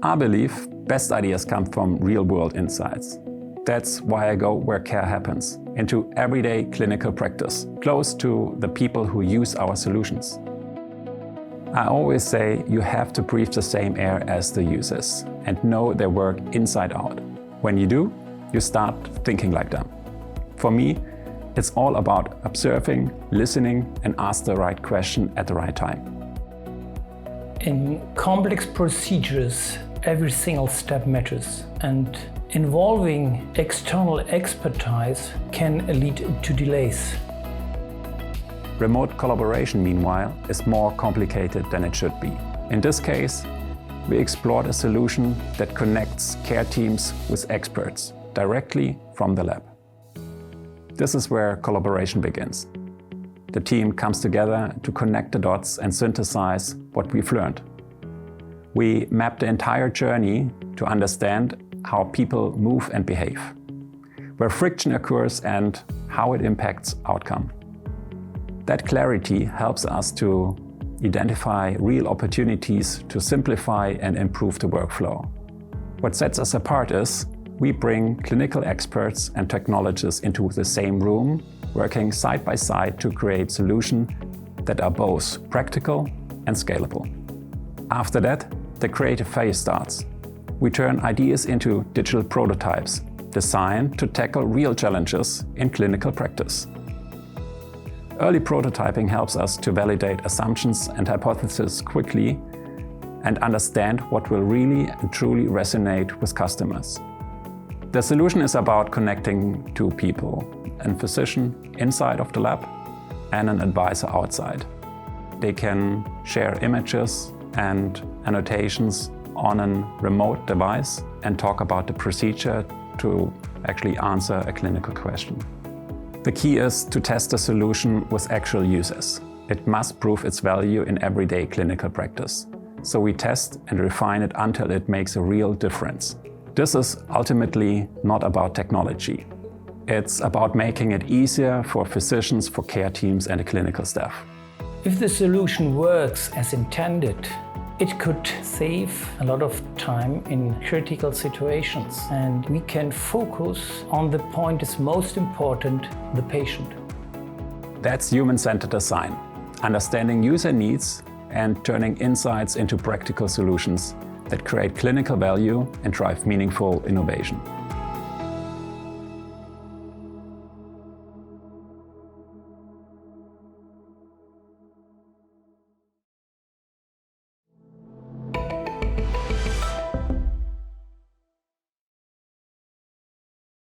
I believe best ideas come from real-world insights. That's why I go where care happens, into everyday clinical practice, close to the people who use our solutions. I always say you have to breathe the same air as the users and know their work inside out. When you do, you start thinking like them. For me, it's all about observing, listening, and ask the right question at the right time. In complex procedures, every single step matters, and involving external expertise can lead to delays. Remote collaboration, meanwhile, is more complicated than it should be. In this case, we explored a solution that connects care teams with experts directly from the lab. This is where collaboration begins. The team comes together to connect the dots and synthesize what we've learned. We map the entire journey to understand how people move and behave, where friction occurs and how it impacts outcome. That clarity helps us to identify real opportunities to simplify and improve the workflow. What sets us apart is we bring clinical experts and technologists into the same room, working side by side to create solutions that are both practical and scalable. After that, the creative phase starts. We turn ideas into digital prototypes designed to tackle real challenges in clinical practice. Early prototyping helps us to validate assumptions and hypotheses quickly and understand what will really and truly resonate with customers. The solution is about connecting two people, a physician inside of the lab and an advisor outside. They can share images and annotations on a remote device and talk about the procedure to actually answer a clinical question. The key is to test the solution with actual users. It must prove its value in everyday clinical practice. So we test and refine it until it makes a real difference. This is ultimately not about technology. It's about making it easier for physicians, for care teams, and the clinical staff. If the solution works as intended, it could save a lot of time in critical situations, and we can focus on the point that's most important, the patient. That's human-centered design, understanding user needs and turning insights into practical solutions that create clinical value and drive meaningful innovation.